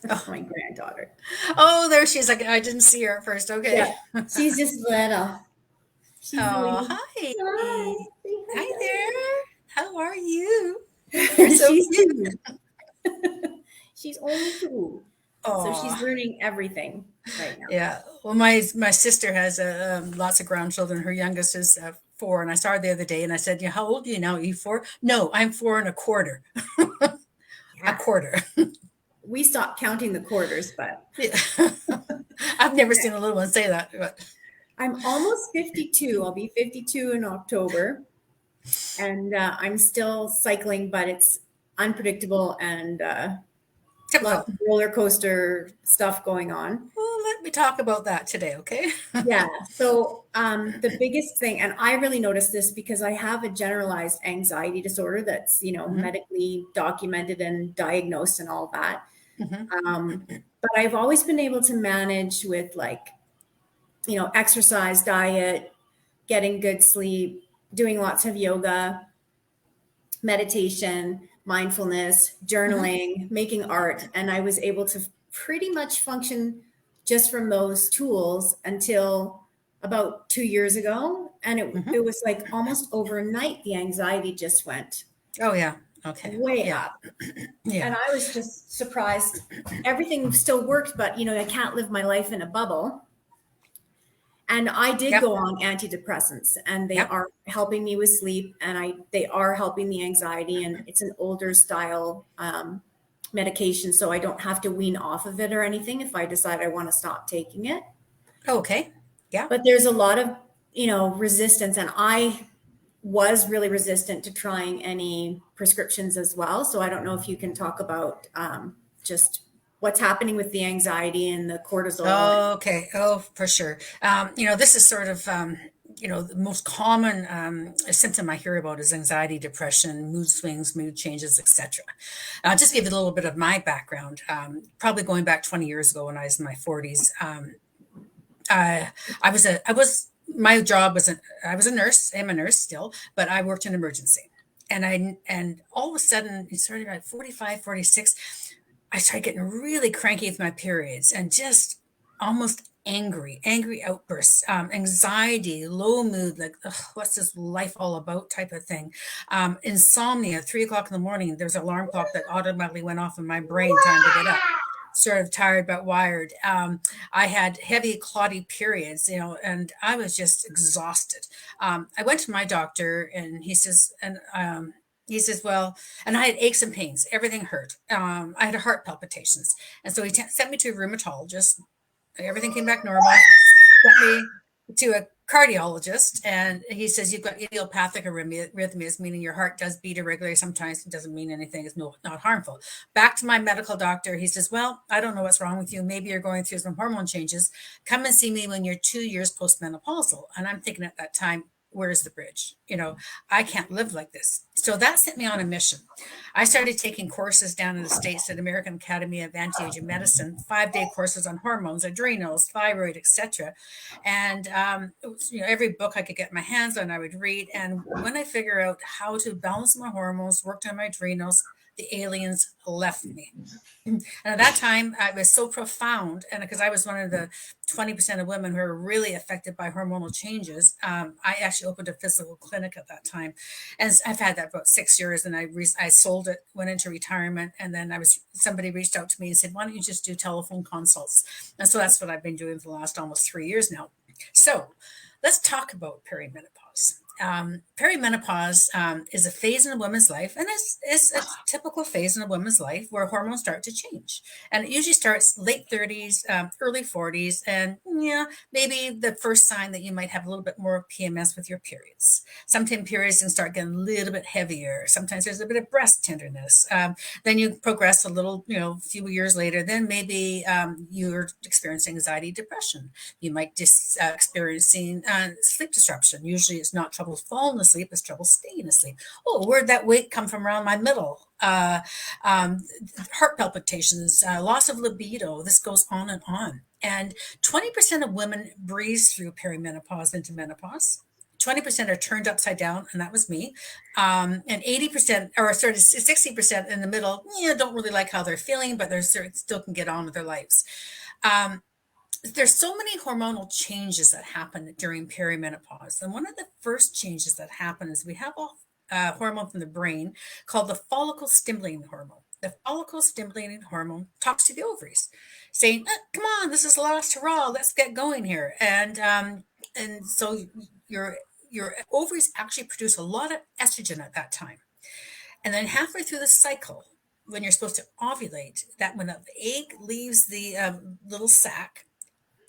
Oh, My granddaughter. oh, there she is. I didn't see her at first. Yeah, Okay. she's just little. She's the Oh, wee. hi. Hi, say Hi hello. there. How are you? You're so She's cute. 2. She's only 2, so she's Oh, learning everything right now. yeah. Well, my sister has lots of grandchildren. Her youngest is 4, and I saw her the other day, and I said, "Yeah, how old are you now? Are you 4?" No, I'm 4 and a quarter. A Yeah, quarter. we stopped counting the quarters, but Yeah. I've never seen a little one say that, but I'm almost 52. I'll be 52 in October, and I'm still cycling, but it's unpredictable and typical. lots of roller coaster stuff going on. Well, let me talk about that today, okay? Yeah. So the biggest thing, and I really noticed this because I have a generalized anxiety disorder that's, Hmm. medically documented and diagnosed and all that. Hmm. But I've always been able to manage with like, exercise, diet, getting good sleep, doing lots of yoga, meditation, mindfulness, Hmm. journaling, making art. And I was able to pretty much function just from those tools until about 2 years ago. And it Hmm. was like almost overnight, the anxiety just went Oh yeah. Okay. way Yeah. up. And Yeah. I was just surprised. Everything still worked, but I can't live my life in a bubble. And I did Yep. go on antidepressants, and they Yep. are helping me with sleep, and they are helping the anxiety, and it's an older style medication, so I don't have to wean off of it or anything if I decide I want to stop taking it. Okay. Yeah. But there's a lot of resistance, and I was really resistant to trying any prescriptions as well. So I don't know if you can talk about just what's happening with the anxiety and the cortisol. Okay. Oh, for sure. This is sort of, the most common symptom I hear about is anxiety, depression, mood swings, mood changes, etc. I'll just give you a little bit of my background. Probably going back 20 years ago when I was in my 40s. I, I was, my job was, I was a nurse. I'm a nurse still, but I worked in emergency. And all of a sudden, it started at 45, 46. I started getting really cranky with my periods and just almost angry outbursts, anxiety, low mood, like, ugh, what's this life all about type of thing. Insomnia, 3 o'clock in the morning, there's an alarm clock that automatically went off in my brain, time to get up. Sort of tired but wired. I had heavy, clotty periods, and I was just exhausted. I went to my doctor, and he says, well, and I had aches and pains. Everything hurt. I had heart palpitations. And so he sent me to a rheumatologist. Everything came back normal. Sent me to a cardiologist, and he says, you've got idiopathic arrhythmias, meaning your heart does beat irregularly. Sometimes it doesn't mean anything. It's not harmful. Back to my medical doctor. He says, well, I don't know what's wrong with you. Maybe you're going through some hormone changes. Come and see me when you're 2 years postmenopausal. And I'm thinking at that time, where's the bridge? I can't live like this. So that sent me on a mission. I started taking courses down in the States at American Academy of Anti-Aging Medicine, 5-day courses on hormones, adrenals, thyroid, etc. And every book I could get my hands on, I would read. And when I figure out how to balance my hormones, worked on my adrenals, the aliens left me. And at that time, it was so profound. And because I was one of the 20% of women who are really affected by hormonal changes, I actually opened a physical clinic at that time. And I've had that for about 6 years. And I sold it, went into retirement. And then somebody reached out to me and said, why don't you just do telephone consults? And so that's what I've been doing for the last almost 3 years now. So let's talk about perimenopause. Perimenopause is a phase in a woman's life, and it's a typical phase in a woman's life where hormones start to change. And it usually starts late 30s, early 40s, and yeah, maybe the first sign that you might have a little bit more PMS with your periods. Sometimes periods can start getting a little bit heavier. Sometimes there's a bit of breast tenderness. Then you progress a little, a few years later, then maybe you're experiencing anxiety, depression. You might experiencing sleep disruption. Usually it's not trouble falling asleep, it's trouble staying asleep. Oh, where'd that weight come from around my middle? Um, Heart palpitations, loss of libido. This goes on and on. And 20% of women breeze through perimenopause into menopause. 20% are turned upside down, and that was me. And 80%, or sorry, 60% in the middle, yeah, don't really like how they're feeling, but still can get on with their lives. Um, there's so many hormonal changes that happen during perimenopause. And one of the first changes that happen is we have a hormone from the brain called the follicle stimulating hormone. The follicle stimulating hormone talks to the ovaries, saying, "Come on, this is last hurrah. Let's get going here." And so your your ovaries actually produce a lot of estrogen at that time. And then halfway through the cycle, when you're supposed to ovulate, that when the egg leaves the little sac,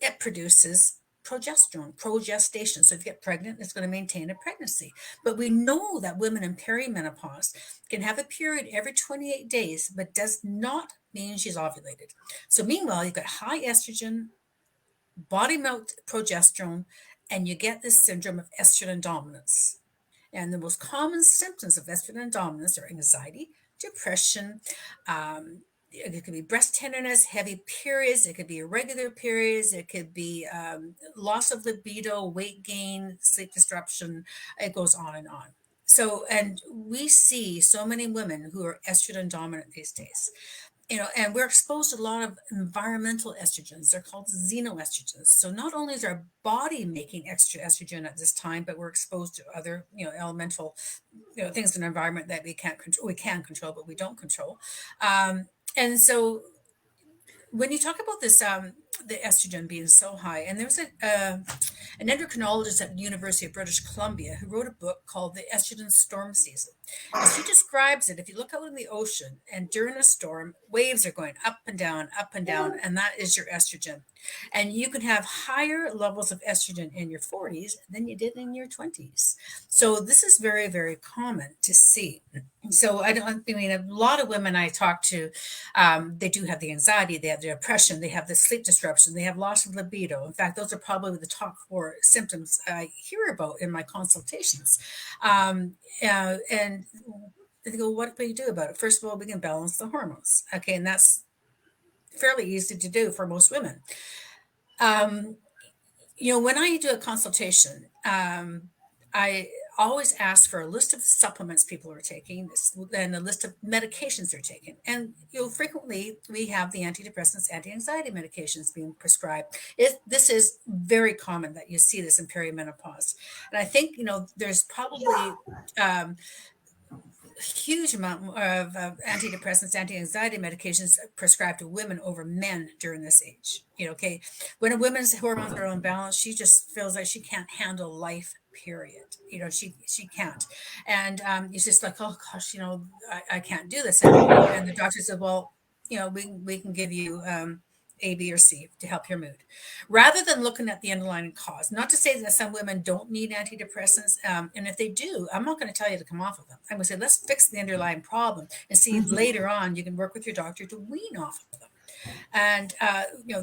it produces progestation. So if you get pregnant, it's going to maintain a pregnancy. But we know that women in perimenopause can have a period every 28 days, but does not mean she's ovulated. So meanwhile, you've got high estrogen, body milk progesterone, and you get this syndrome of estrogen dominance. And the most common symptoms of estrogen dominance are anxiety, depression, it could be breast tenderness, heavy periods, it could be irregular periods, it could be loss of libido, weight gain, sleep disruption, it goes on and on. So, and we see so many women who are estrogen dominant these days, and we're exposed to a lot of environmental estrogens. They're called xenoestrogens. So not only is our body making extra estrogen at this time, but we're exposed to other, elemental, things in the environment that we can't control. We can control, but we don't control. And so when you talk about this, the estrogen being so high, and there's an endocrinologist at the University of British Columbia who wrote a book called The Estrogen Storm Season. And she describes it. If you look out in the ocean and during a storm, waves are going up and down, and that is your estrogen. And you can have higher levels of estrogen in your 40s than you did in your 20s. So this is very, very common to see. So I mean, a lot of women I talk to, they do have the anxiety, they have the depression, they have the sleep disruption, they have loss of libido. In fact, those are probably the top 4 symptoms I hear about in my consultations. And they go, what do you do about it? First of all, we can balance the hormones. Okay, and that's fairly easy to do for most women. Um, when I do a consultation, I always ask for a list of supplements people are taking and a list of medications they're taking. And frequently we have the antidepressants, anti-anxiety medications being prescribed. This is very common that you see this in perimenopause. And I think, there's probably huge amount of antidepressants, anti-anxiety medications prescribed to women over men during this age. Okay, when a woman's hormones are unbalanced, she just feels like she can't handle life. Period. She can't, and it's just like, oh gosh, I can't do this anymore. And the doctor said, well, we can give you A, B, or C to help your mood, rather than looking at the underlying cause. Not to say that some women don't need antidepressants, and if they do, I'm not going to tell you to come off of them. I'm going to say, let's fix the underlying problem and see if later on you can work with your doctor to wean off of them. And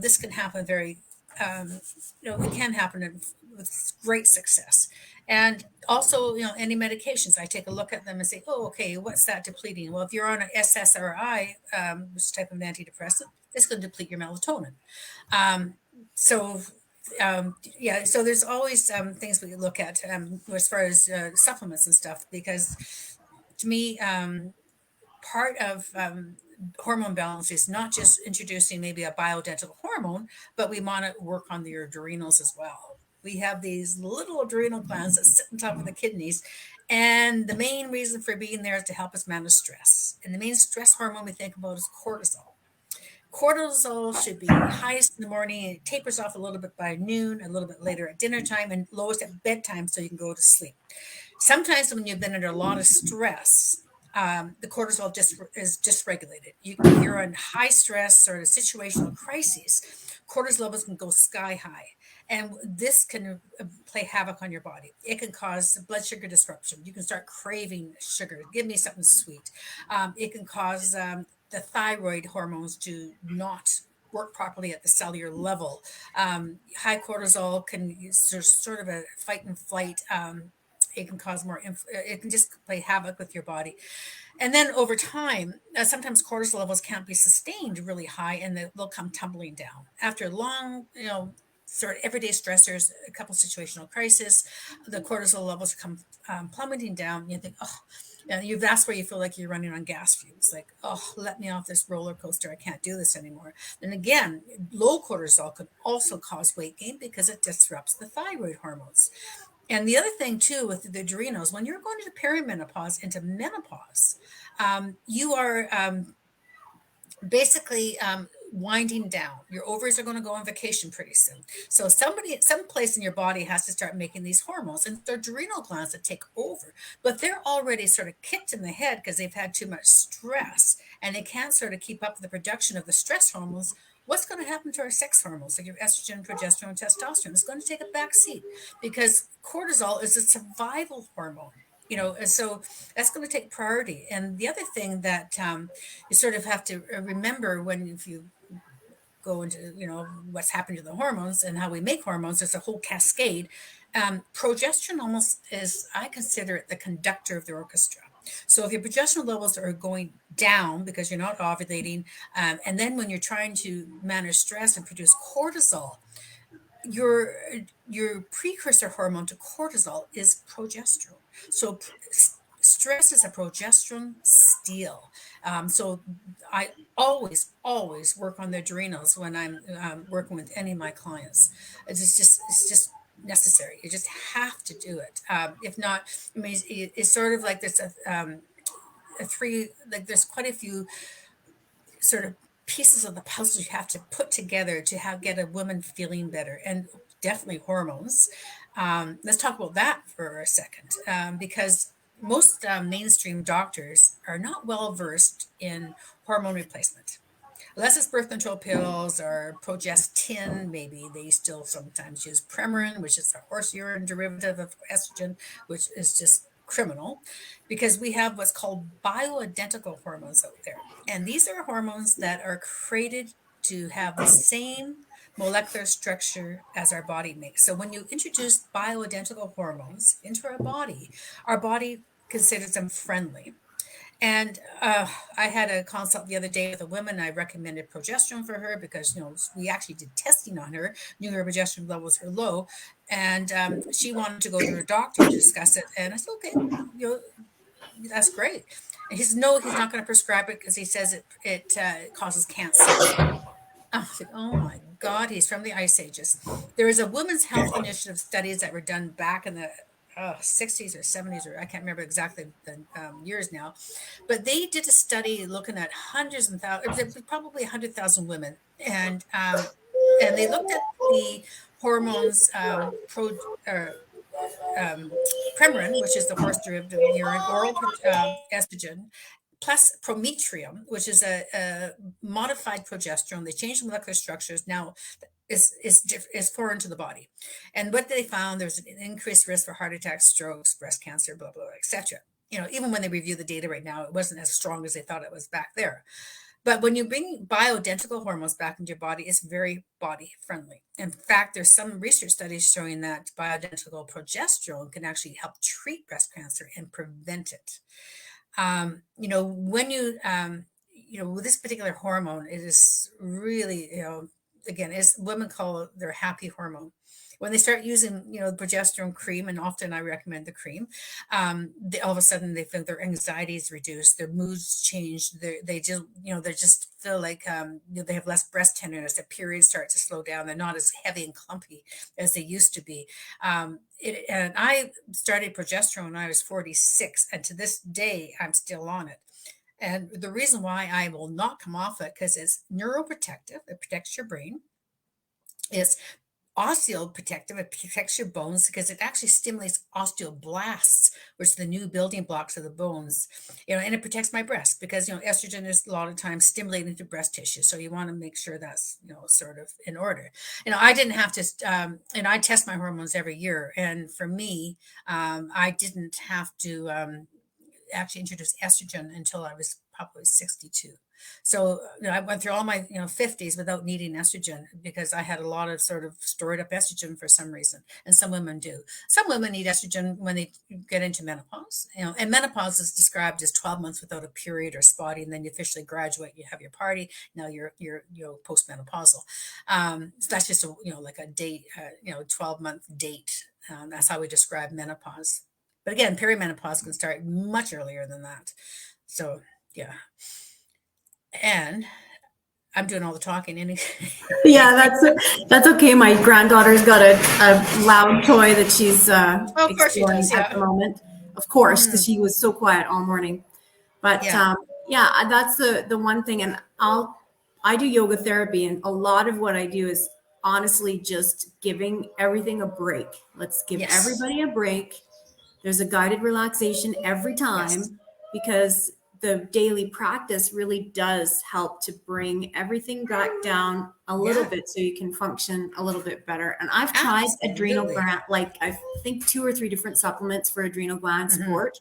this can happen it can happen with great success. And also, any medications, I take a look at them and say, oh, okay, what's that depleting? Well, if you're on an SSRI, which type of antidepressant, it's going to deplete your melatonin. Um, so, so there's always things we look at as far as supplements and stuff, because to me, part of hormone balance is not just introducing maybe a bioidentical hormone, but we want to work on your adrenals as well. We have these little adrenal glands that sit on top of the kidneys. And the main reason for being there is to help us manage stress. And the main stress hormone we think about is cortisol. Cortisol should be highest in the morning. It tapers off a little bit by noon, a little bit later at dinner time, and lowest at bedtime so you can go to sleep. Sometimes when you've been under a lot of stress, the cortisol is dysregulated. If you're in high stress or a situational crisis, cortisol levels can go sky high. And this can play havoc on your body. It can cause blood sugar disruption. You can start craving sugar. Give me something sweet. It can cause the thyroid hormones to not work properly at the cellular level. High cortisol can sort of a fight and flight. It can cause it can just play havoc with your body. And then over time, sometimes cortisol levels can't be sustained really high, and they'll come tumbling down after long, sort of everyday stressors, a couple situational crisis, the cortisol levels come plummeting down. You think, oh, and that's where you feel like you're running on gas fumes. Like, oh, let me off this roller coaster. I can't do this anymore. And again, low cortisol could also cause weight gain because it disrupts the thyroid hormones. And the other thing too with the adrenals, when you're going into perimenopause, into menopause, you are basically winding down. Your ovaries are going to go on vacation pretty soon. So some place in your body has to start making these hormones, and the adrenal glands that take over. But they're already sort of kicked in the head because they've had too much stress, and they can't sort of keep up with the production of the stress hormones. What's going to happen to our sex hormones, like your estrogen, progesterone, and testosterone? It's going to take a back seat because cortisol is a survival hormone. And so that's going to take priority. And the other thing that you sort of have to remember when if you go into what's happening to the hormones and how we make hormones, there's a whole cascade. Progesterone almost is, I consider it the conductor of the orchestra. So if your progesterone levels are going down because you're not ovulating, and then when you're trying to manage stress and produce cortisol, your precursor hormone to cortisol is progesterone. So stress is a progesterone steal. So I always work on the adrenals when I'm working with any of my clients. It's just necessary. You just have to do it. If not, I mean, it's sort of like there's a three, like there's quite a few sort of pieces of the puzzle you have to put together to get a woman feeling better, and definitely hormones. Let's talk about that for a second, because most mainstream doctors are not well versed in hormone replacement. Unless it's birth control pills or progestin, maybe they still sometimes use Premarin, which is a horse urine derivative of estrogen, which is just criminal because we have what's called bioidentical hormones out there. And these are hormones that are created to have the same molecular structure as our body makes. So when you introduce bioidentical hormones into our body considers them friendly. And I had a consult the other day with a woman. I recommended progesterone for her because we actually did testing on her, knew her progesterone levels were low, and she wanted to go to her doctor to discuss it. And I said, okay, that's great. And he said, no, he's not going to prescribe it because he says it causes cancer. I was like, oh my God, he's from the Ice Ages. There is a women's health initiative studies that were done back in the 60s or 70s, or I can't remember exactly the years now, but they did a study looking at hundreds and thousands, probably 100,000 women, and they looked at the hormones Premarin, which is the horse derivative of urine, oral estrogen, plus prometrium, which is a modified progesterone. They changed the molecular structures. Now is foreign to the body. And what they found, there's an increased risk for heart attacks, strokes, breast cancer, blah, blah, blah, etc. Even when they review the data right now, it wasn't as strong as they thought it was back there. But when you bring bioidentical hormones back into your body, it's very body friendly. In fact, there's some research studies showing that bioidentical progesterone can actually help treat breast cancer and prevent it. When with this particular hormone, it is really, again, as women call it their happy hormone. When they start using, the progesterone cream, and often I recommend the cream, all of a sudden they feel their anxiety is reduced, their moods change, they just feel like they have less breast tenderness, their periods start to slow down, they're not as heavy and clumpy as they used to be. And I started progesterone when I was 46, and to this day I'm still on it. And the reason why I will not come off it, because it's neuroprotective, it protects your brain. It's osteoprotective, it protects your bones because it actually stimulates osteoblasts, which are the new building blocks of the bones. And it protects my breast because estrogen is a lot of times stimulating to breast tissue. So you want to make sure that's sort of in order. I didn't have to, and I test my hormones every year. And for me, I didn't have to actually introduce estrogen until I was probably 62. So, I went through all my, 50s without needing estrogen because I had a lot of sort of stored up estrogen for some reason. And some women do. Some women need estrogen when they get into menopause, and menopause is described as 12 months without a period or spotty, and then you officially graduate, you have your party. Now you're postmenopausal. So that's just like a date, 12-month date. That's how we describe menopause. But again, perimenopause can start much earlier than that. So yeah. And I'm doing all the talking. Yeah, that's okay. My granddaughter's got a loud toy that she's Oh, of course she exploring does. at Yeah. the moment, of course, because Hmm. she was so quiet all morning. But Yeah. yeah, that's the one thing. And I do yoga therapy, and a lot of what I do is honestly just giving everything a break. Let's give Yes. everybody a break. There's a guided relaxation every Yes. time because the daily practice really does help to bring everything back down a little Yeah. bit so you can function a little bit better. And I've tried adrenal Absolutely. gland, like I think 2 or 3 different supplements for adrenal gland Hmm. support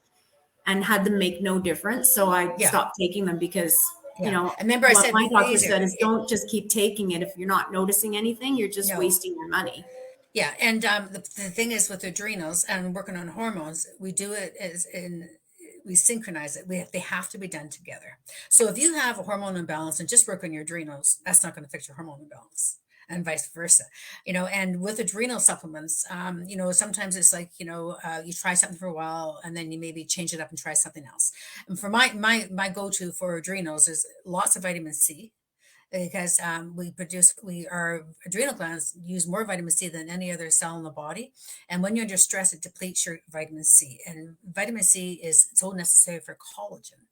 and had them make no difference. So I Yeah. stopped taking them because, Yeah. And remember, I what said my doctor these are said is don't just keep taking it. If you're not noticing anything, you're just no. wasting your money. Yeah, and the thing is with adrenals and working on hormones, we do it as in we synchronize it. They have to be done together. So if you have a hormone imbalance and just work on your adrenals, that's not going to fix your hormone imbalance, and vice versa. And with adrenal supplements, sometimes it's like you try something for a while and then you maybe change it up and try something else. And for my go to for adrenals is lots of vitamin C because our adrenal glands use more vitamin C than any other cell in the body. And when you're under stress, it depletes your vitamin C. And vitamin C is so necessary for collagen.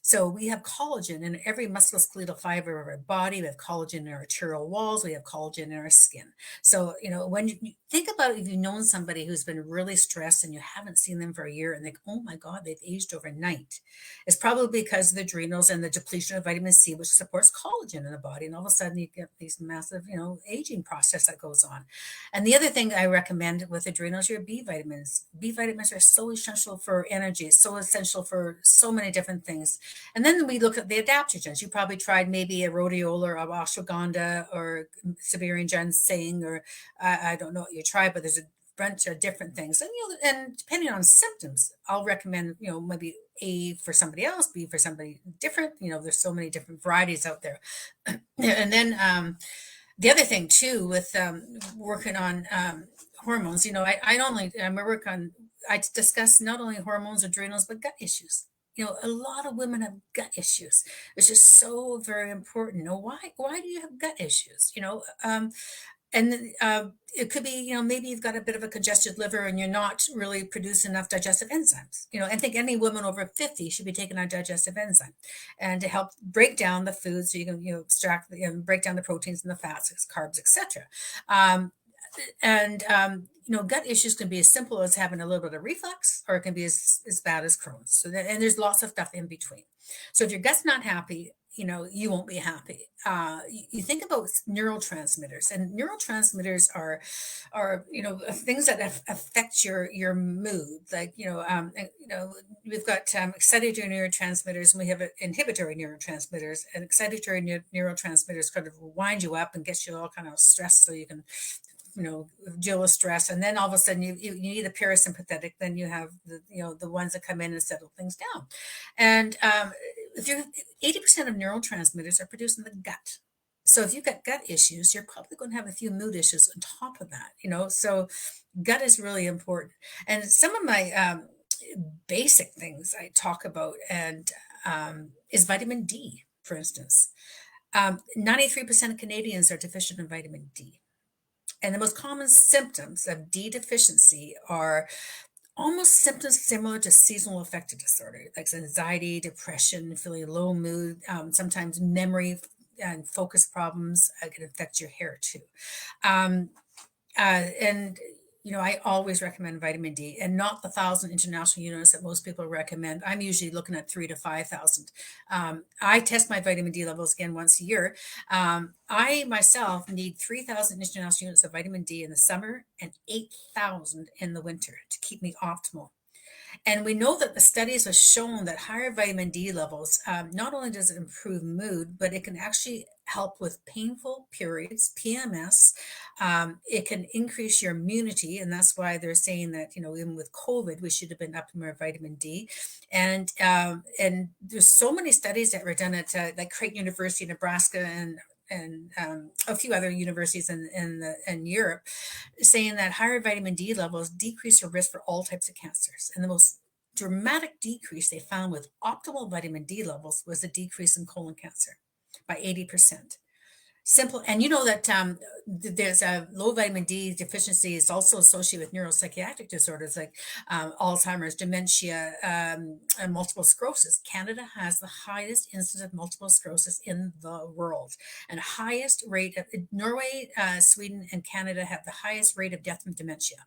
So we have collagen in every musculoskeletal fiber of our body. We have collagen in our arterial walls. We have collagen in our skin. So, when you think about if you've known somebody who's been really stressed and you haven't seen them for a year and think, oh my God, they've aged overnight. It's probably because of the adrenals and the depletion of vitamin C, which supports collagen in the body. And all of a sudden you get these massive, aging process that goes on. And the other thing I recommend with adrenals, your B vitamins. B vitamins are so essential for energy. It's so essential for so many different things. And then we look at the adaptogens. You probably tried maybe a rhodiola or a ashwagandha or Siberian ginseng, or I don't know what you tried, but there's a bunch of different things. And depending on symptoms, I'll recommend, maybe A for somebody else, B for somebody different. There's so many different varieties out there. And then the other thing too with working on hormones, I discuss not only hormones, adrenals, but gut issues. A lot of women have gut issues, which is so very important. Why do you have gut issues? And it could be, maybe you've got a bit of a congested liver and you're not really producing enough digestive enzymes. I think any woman over 50 should be taking a digestive enzyme and to help break down the food so you can, extract break down the proteins and the fats, carbs, etc. Um, and gut issues can be as simple as having a little bit of reflux, or it can be as bad as Crohn's. And there's lots of stuff in between. So if your gut's not happy, you won't be happy. You think about neurotransmitters, and neurotransmitters are things that affect your mood. Like we've got excitatory neurotransmitters, and we have inhibitory neurotransmitters. And excitatory neurotransmitters kind of wind you up and get you all kind of stressed, so you can deal with stress. And then all of a sudden you need a parasympathetic. Then you have the ones that come in and settle things down. And if you're 80% of neurotransmitters are produced in the gut. So if you've got gut issues, you're probably going to have a few mood issues on top of that. So gut is really important. And some of my basic things I talk about and is vitamin D, for instance. 93% of Canadians are deficient in vitamin D. And the most common symptoms of D deficiency are almost symptoms similar to seasonal affective disorder, like anxiety, depression, feeling low mood, sometimes memory and focus problems can affect your hair too. Um, and I always recommend vitamin D, and not the 1,000 international units that most people recommend. I'm usually looking at 3 to 5,000. I test my vitamin D levels again once a year. I myself need 3,000 international units of vitamin D in the summer and 8,000 in the winter to keep me optimal. And we know that the studies have shown that higher vitamin D levels, not only does it improve mood, but it can actually help with painful periods, PMS. It can increase your immunity. And that's why they're saying that, even with COVID, we should have been upping our vitamin D. And there's so many studies that were done at like Creighton University, Nebraska, and a few other universities in Europe, saying that higher vitamin D levels decrease your risk for all types of cancers. And the most dramatic decrease they found with optimal vitamin D levels was a decrease in colon cancer by 80%. Simple, and you know that there's a low vitamin D deficiency is also associated with neuropsychiatric disorders like Alzheimer's, dementia, and multiple sclerosis. Canada has the highest incidence of multiple sclerosis in the world, and highest rate of Norway, Sweden, and Canada have the highest rate of death from dementia.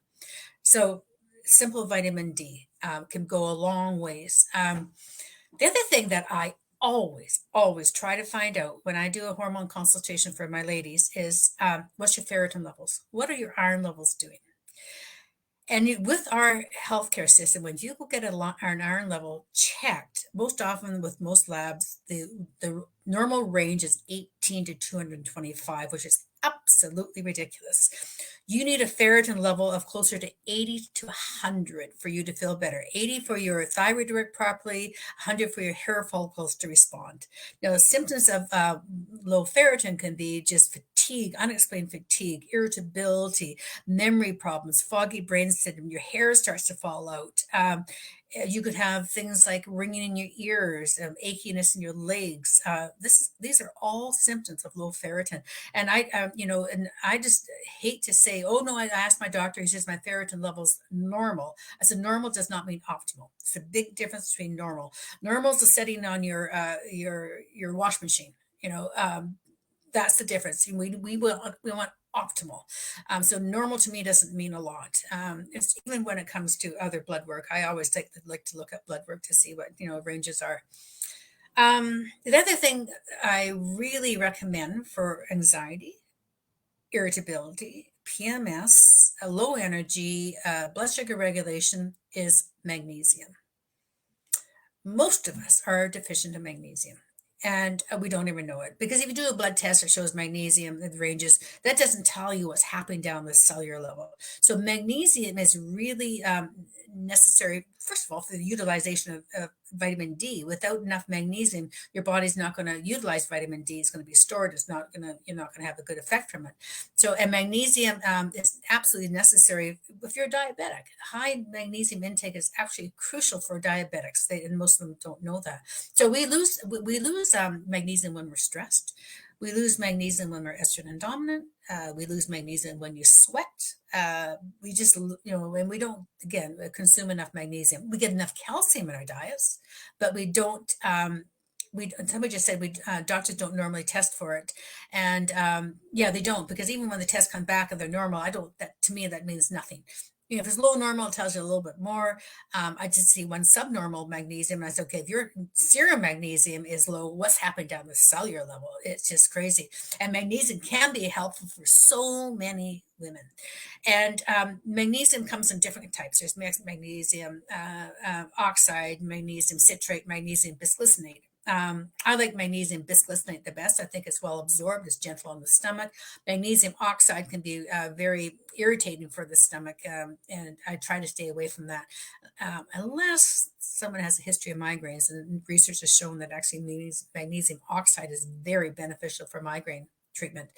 So simple vitamin D can go a long ways. The other thing that I always try to find out when I do a hormone consultation for my ladies is what's your ferritin levels? What are your iron levels doing? And with our healthcare system, when you go get an iron level checked, most often with most labs, the normal range is 18 to 225, which is absolutely ridiculous. You need a ferritin level of closer to 80 to 100 for you to feel better. 80 for your thyroid to work properly, 100 for your hair follicles to respond. Now, the symptoms of low ferritin can be just fatigue, unexplained fatigue, irritability, memory problems, foggy brain syndrome, your hair starts to fall out. You could have things like ringing in your ears, achiness in your legs. These are all symptoms of low ferritin. And I just hate to say, oh no, I asked my doctor, he says my ferritin level's normal. I said normal does not mean optimal. It's a big difference between normal. Normal is a setting on your wash machine. That's the difference. We want optimal. So normal to me doesn't mean a lot. It's even when it comes to other blood work. I always like to look at blood work to see what ranges are. The other thing I really recommend for anxiety, irritability, PMS, low energy, blood sugar regulation is magnesium. Most of us are deficient in magnesium. And we don't even know it because if you do a blood test that shows magnesium in the ranges, that doesn't tell you what's happening down the cellular level. So magnesium is really necessary, first of all, for the utilization of vitamin D. Without enough magnesium, your body's not going to utilize vitamin D. It's going to be stored. You're not going to have a good effect from it. So, and magnesium is absolutely necessary if you're a diabetic. High magnesium intake is actually crucial for diabetics. And most of them don't know that. So we lose magnesium when we're stressed. We lose magnesium when we're estrogen dominant. We lose magnesium when you sweat. We just, when we don't, again, consume enough magnesium. We get enough calcium in our diets, but we don't, somebody just said doctors don't normally test for it. And yeah, they don't, because even when the tests come back and they're normal, to me, that means nothing. If it's low normal, it tells you a little bit more. I did see one subnormal magnesium. And I said, okay, if your serum magnesium is low, what's happening down the cellular level? It's just crazy. And magnesium can be helpful for so many women. And magnesium comes in different types. There's magnesium oxide, magnesium citrate, magnesium bisglycinate. I like magnesium bisglycinate the best. I think it's well absorbed. It's gentle on the stomach. Magnesium oxide can be very irritating for the stomach, and I try to stay away from that unless someone has a history of migraines. And research has shown that actually magnesium oxide is very beneficial for migraine treatment.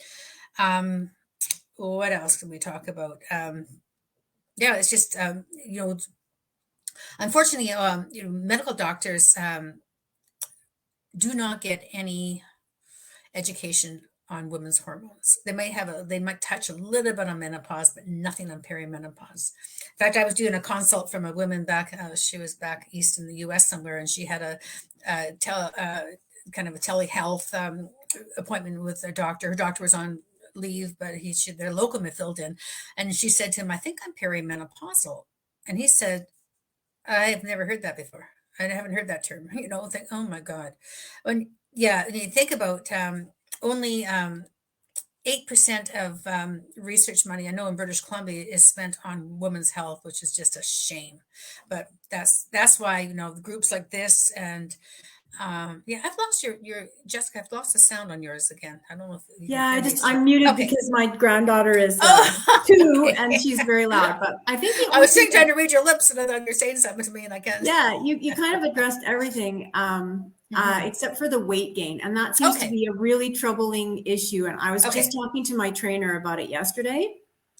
What else can we talk about? Yeah, it's just unfortunately, medical doctors do not get any education on women's hormones. They might touch a little bit on menopause, but nothing on perimenopause. In fact, I was doing a consult from a woman back. She was back east in the U.S. somewhere, and she had a kind of a telehealth appointment with a doctor. Her doctor was on leave, but their locum had filled in, and she said to him, "I think I'm perimenopausal," and he said, "I have never heard that before. I haven't heard that term." Think, oh my God. And you think about only 8% of research money, I know in British Columbia, is spent on women's health, which is just a shame. But that's why, groups like this and yeah, I've lost your Jessica. I've lost the sound on yours again. I don't know if you can Yeah, hear me still. I'm muted Okay. because my granddaughter is Oh, 2 okay. and she's very loud. But I think the I only was thing sitting trying to read your lips, and I thought you're saying something to me, and I can't. yeah, you kind of addressed everything, Hmm. except for the weight gain. And that seems to Okay. be a really troubling issue. And I was just Okay. talking to my trainer about it yesterday.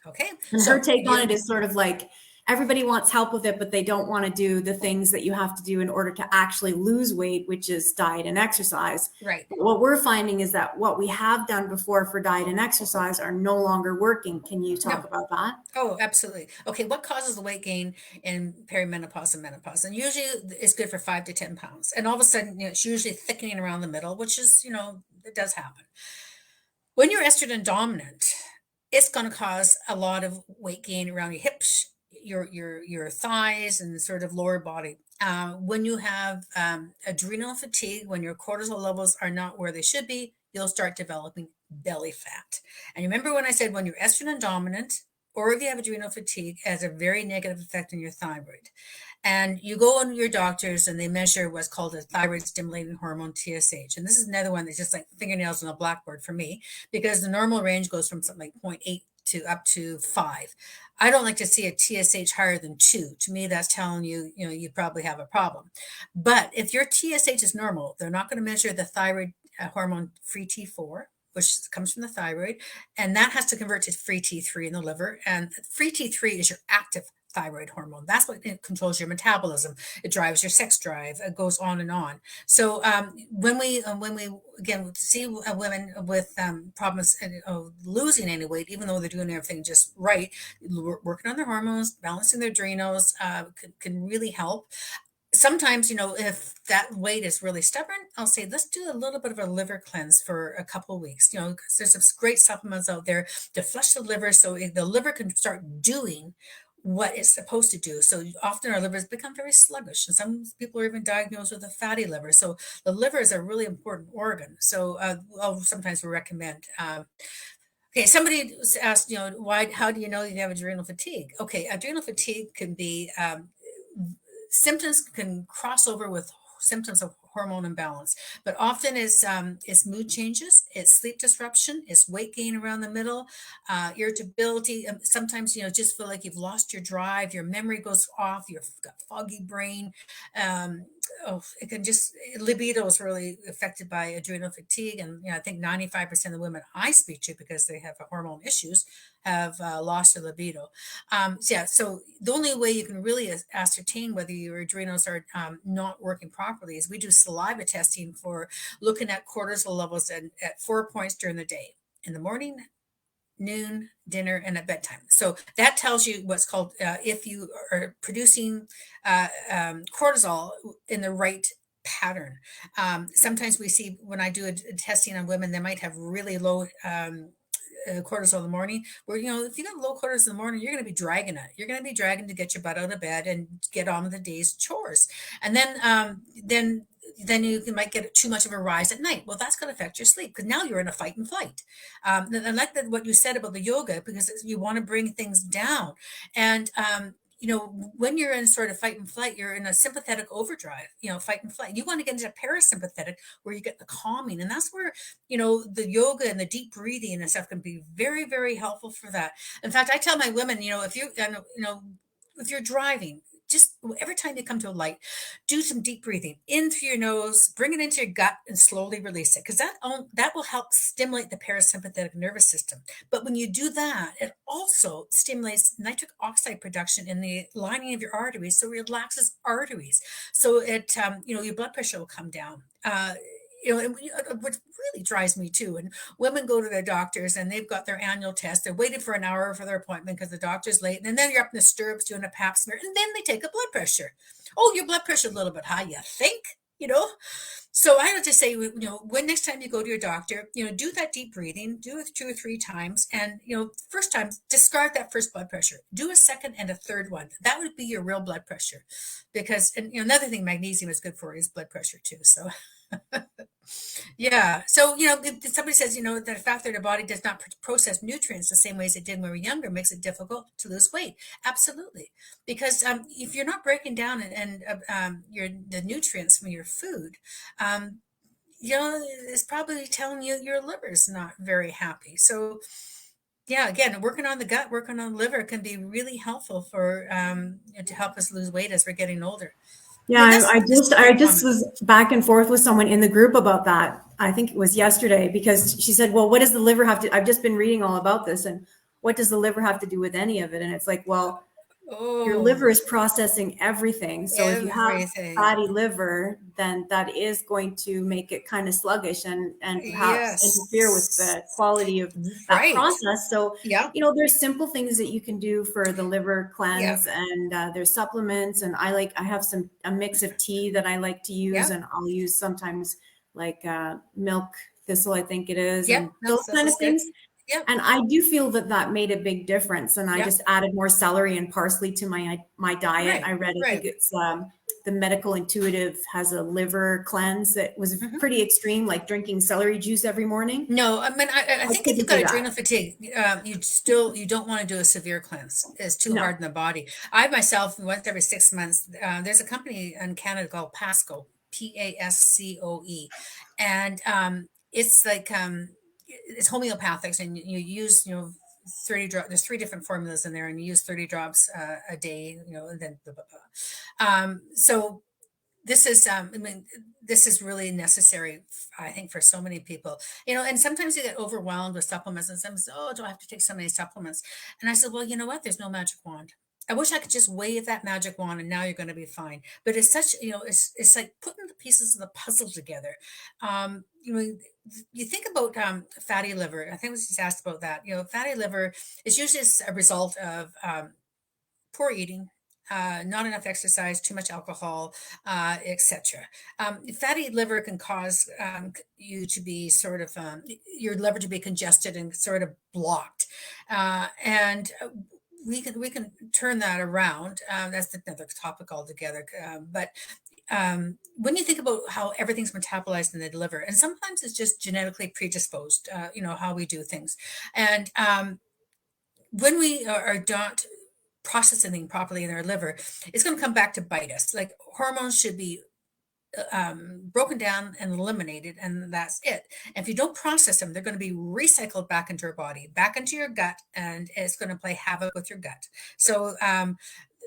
Okay. And her So take on you. it is sort of like everybody wants help with it, but they don't want to do the things that you have to do in order to actually lose weight, which is diet and exercise. Right. But what we're finding is that what we have done before for diet and exercise are no longer working. Can you talk No. about that? Oh, absolutely. Okay. What causes the weight gain in perimenopause and menopause? And usually it's good for 5 to 10 pounds. And all of a sudden, it's usually thickening around the middle, which is, it does happen. When you're estrogen dominant, it's going to cause a lot of weight gain around your hips, your thighs, and sort of lower body. When you have adrenal fatigue, when your cortisol levels are not where they should be, you'll start developing belly fat. And remember when I said when you're estrogen dominant, or if you have adrenal fatigue, it has a very negative effect on your thyroid. And you go on your doctors and they measure what's called a thyroid stimulating hormone, TSH. And this is another one that's just like fingernails on a blackboard for me, because the normal range goes from something like 0.8 to up to 5. I don't like to see a TSH higher than 2. To me, that's telling you, you probably have a problem. But if your TSH is normal, they're not going to measure the thyroid hormone free T4, which comes from the thyroid, and that has to convert to free T3 in the liver. And free T3 is your active thyroid hormone. That's what controls your metabolism. It drives your sex drive. It goes on and on. So when we again see women with problems losing any weight, even though they're doing everything just right, working on their hormones, balancing their adrenals, can really help. Sometimes, if that weight is really stubborn, I'll say, let's do a little bit of a liver cleanse for a couple of weeks, because there's some great supplements out there to flush the liver so the liver can start doing what it's supposed to do. So often our livers become very sluggish, and some people are even diagnosed with a fatty liver. So the liver is a really important organ. So sometimes we recommend. Okay, somebody asked, how do you know you have adrenal fatigue? Okay, adrenal fatigue can be symptoms can cross over with symptoms of hormone imbalance, but often it's mood changes, it's sleep disruption, it's weight gain around the middle, irritability. Sometimes just feel like you've lost your drive, your memory goes off, you've got foggy brain. Um, it can just libido is really affected by adrenal fatigue, and I think 95% of the women I speak to, because they have hormone issues, have lost their libido. So the only way you can really ascertain whether your adrenals are not working properly is we do saliva testing for looking at cortisol levels at 4 points during the day: in the morning, noon, dinner, and at bedtime. So that tells you what's called if you are producing cortisol in the right pattern. Sometimes we see when I do a testing on women, they might have really low cortisol in the morning, where if you got low cortisol in the morning, you're going to be dragging it, you're going to be dragging to get your butt out of bed and get on with the day's chores. And then you might get too much of a rise at night. Well, that's going to affect your sleep, because now you're in a fight and flight. And I like what you said about the yoga, because you want to bring things down. And when you're in sort of fight and flight, you're in a sympathetic overdrive, fight and flight. You want to get into parasympathetic, where you get the calming. And that's where, the yoga and the deep breathing and stuff can be very, very helpful for that. In fact, I tell my women, if you're driving, just every time you come to a light, do some deep breathing in through your nose, bring it into your gut, and slowly release it, because that will help stimulate the parasympathetic nervous system. But when you do that, it also stimulates nitric oxide production in the lining of your arteries, so it relaxes arteries. So your blood pressure will come down. What really drives me too, and women go to their doctors and they've got their annual test. They're waiting for an hour for their appointment because the doctor's late, and then you're up in the stirrups doing a pap smear, and then they take a blood pressure. Oh, your blood pressure a little bit high, you think? So I have to say, when next time you go to your doctor, do that deep breathing, do it 2 or 3 times. And, first time, discard that first blood pressure, do a second and a third one. That would be your real blood pressure, because, and another thing magnesium is good for is blood pressure too. So Yeah. So, if somebody says, that the fact that our body does not process nutrients the same way as it did when we were younger makes it difficult to lose weight. Absolutely. Because if you're not breaking down the nutrients from your food, um, it's probably telling you your liver is not very happy. So, yeah, again, working on the gut, working on the liver can be really helpful for to help us lose weight as we're getting older. Yeah, This is I very just common. was back and forth with someone in the group about that. I think it was yesterday because she said, "Well, what does the liver have to?" I've just been reading all about this, and what does the liver have to do with any of it? And it's like, well, your liver Oh, is processing everything. So if you have everything. fatty liver, then that is going to make it kind of sluggish and perhaps interfere with Yes. the quality of that Right. process. So, Yeah. there's simple things that you can do for the liver Yeah. cleanse, and there's supplements. And I have a mix of tea that I like to use, Yeah. and I'll use sometimes like milk thistle, I think it is, Yep. and Milk those kind of is good. things. Yep. And I do feel that that made a big difference. And I Yep. just added more celery and parsley to my diet. Right. I read, I think Right. it's the Medical Intuitive has a liver cleanse that was Hmm. pretty extreme, like drinking celery juice every morning. No, I mean, I I think if you've couldn't do got that. adrenal fatigue, you don't want to do a severe cleanse. It's too No. hard in the body. I myself, once every 6 months, there's a company in Canada called Pasco, Pascoe, and it's like it's homeopathics, and you use 30 drops. There's three different formulas in there, and you use 30 drops a day. And then blah, blah, blah. So I mean, this is really necessary, I think, for so many people. And sometimes you get overwhelmed with supplements, and some say, oh, do I have to take so many supplements? And I said, well, you know what? There's no magic wand. I wish I could just wave that magic wand and now you're going to be fine. But it's such, it's like putting the pieces of the puzzle together. Um, you know, you think about fatty liver. I think I was just asked about that. Fatty liver is usually a result of poor eating, not enough exercise, too much alcohol, etc. Fatty liver can cause you to be sort of your liver to be congested and sort of blocked, and we can turn that around. That's another topic altogether. But when you think about how everything's metabolized in the liver, and sometimes it's just genetically predisposed, how we do things, and when we are not processing properly in our liver, it's going to come back to bite us. Like hormones should be broken down and eliminated, and that's it. And if you don't process them, they're going to be recycled back into your body, back into your gut, and it's going to play havoc with your gut. So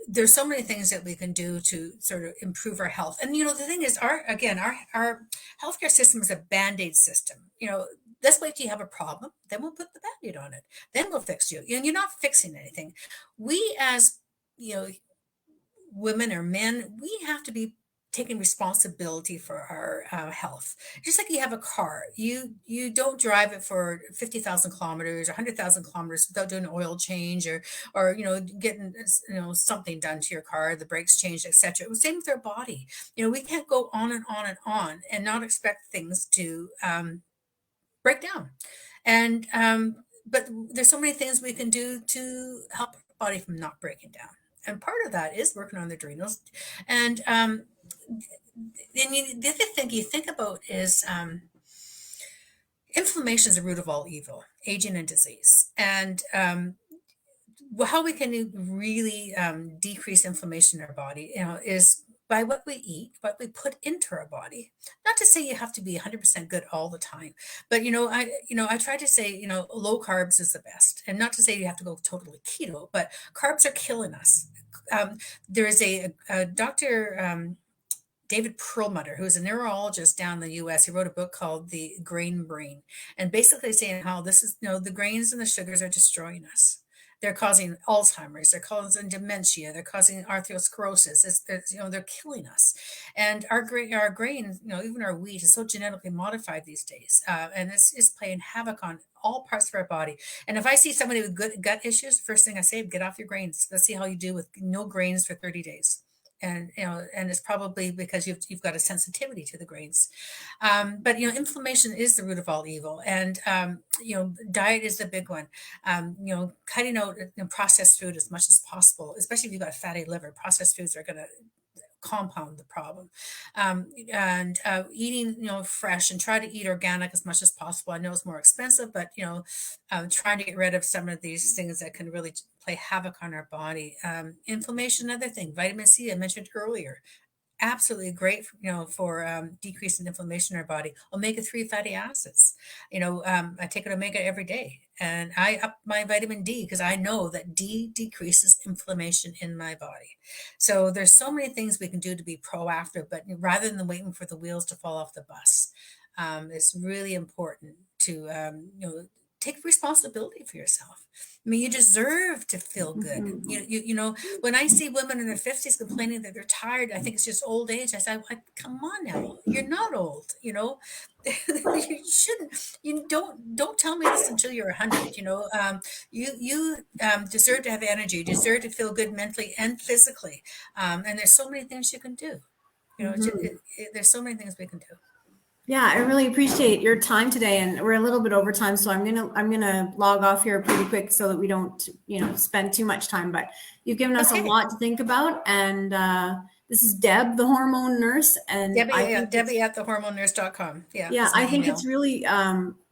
there's so many things that we can do to sort of improve our health. And the thing is, our healthcare system is a band-aid system. Let's wait till you have a problem, then we'll put the band-aid on it, then we'll fix you. You're not fixing anything. We as you know women or men, we have to be taking responsibility for our health. Just like you have a car, you don't drive it for 50,000 kilometers or 100,000 kilometers without doing an oil change or getting something done to your car, the brakes changed, etc. It was same with our body. We can't go on and on and on and not expect things to break down. And but there's so many things we can do to help our body from not breaking down. And part of that is working on the adrenals. And the other thing you think about is inflammation is the root of all evil, aging and disease. And how we can really decrease inflammation in our body, is by what we eat, what we put into our body. Not to say you have to be 100% good all the time, but I try to say low carbs is the best, and not to say you have to go totally keto, but carbs are killing us. There is a doctor. David Perlmutter, who's a neurologist down in the US, he wrote a book called The Grain Brain, and basically saying how this is, the grains and the sugars are destroying us. They're causing Alzheimer's, they're causing dementia, they're causing arteriosclerosis. They're killing us. And our grain, even our wheat is so genetically modified these days. And it's playing havoc on all parts of our body. And if I see somebody with good gut issues, first thing I say, get off your grains. Let's see how you do with no grains for 30 days. And it's probably because you've got a sensitivity to the grains. But inflammation is the root of all evil, and diet is the big one. Cutting out processed food as much as possible, especially if you've got fatty liver. Processed foods are going to compound the problem. And eating, fresh, and try to eat organic as much as possible. I know it's more expensive, but trying to get rid of some of these things that can really play havoc on our body. Inflammation, another thing. Vitamin C, I mentioned earlier, absolutely great, for decreasing inflammation in our body. Omega-3 fatty acids. I take an omega every day, and I up my vitamin D because I know that D decreases inflammation in my body. So there's so many things we can do to be proactive, but rather than waiting for the wheels to fall off the bus, it's really important to take responsibility for yourself. I mean, you deserve to feel good. When I see women in their 50s complaining that they're tired, I think it's just old age. I say, come on now, you're not old. You shouldn't. You don't tell me this until you're 100. You deserve to have energy. You deserve to feel good mentally and physically. And there's so many things you can do. There's so many things we can do. Yeah, I really appreciate your time today, and we're a little bit over time, so I'm gonna log off here pretty quick so that we don't spend too much time. But you've given us a lot to think about, and this is Deb, the Hormone Nurse, and Debbie at thehormonenurse.com. Yeah, I think it's really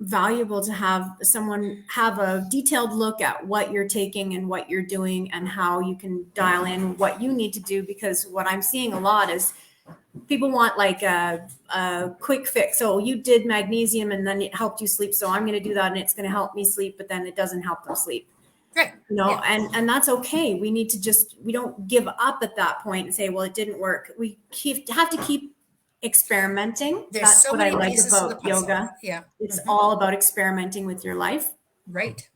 valuable to have someone have a detailed look at what you're taking and what you're doing and how you can dial in what you need to do, because what I'm seeing a lot is people want like a quick fix. So you did magnesium and then it helped you sleep, so I'm going to do that and it's going to help me sleep, but then it doesn't help them sleep. Right. And that's okay. We need to we don't give up at that point and say, well, it didn't work. We have to keep experimenting. That's what I like about yoga. Yeah. It's all about experimenting with your life. Right.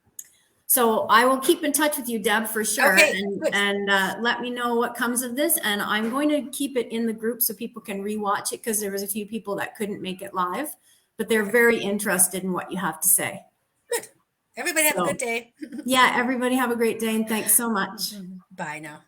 So I will keep in touch with you, Deb, for sure. Okay, and let me know what comes of this. And I'm going to keep it in the group so people can rewatch it, because there was a few people that couldn't make it live, but they're very interested in what you have to say. Good. Everybody have a good day. Yeah, everybody have a great day, and thanks so much. Bye now.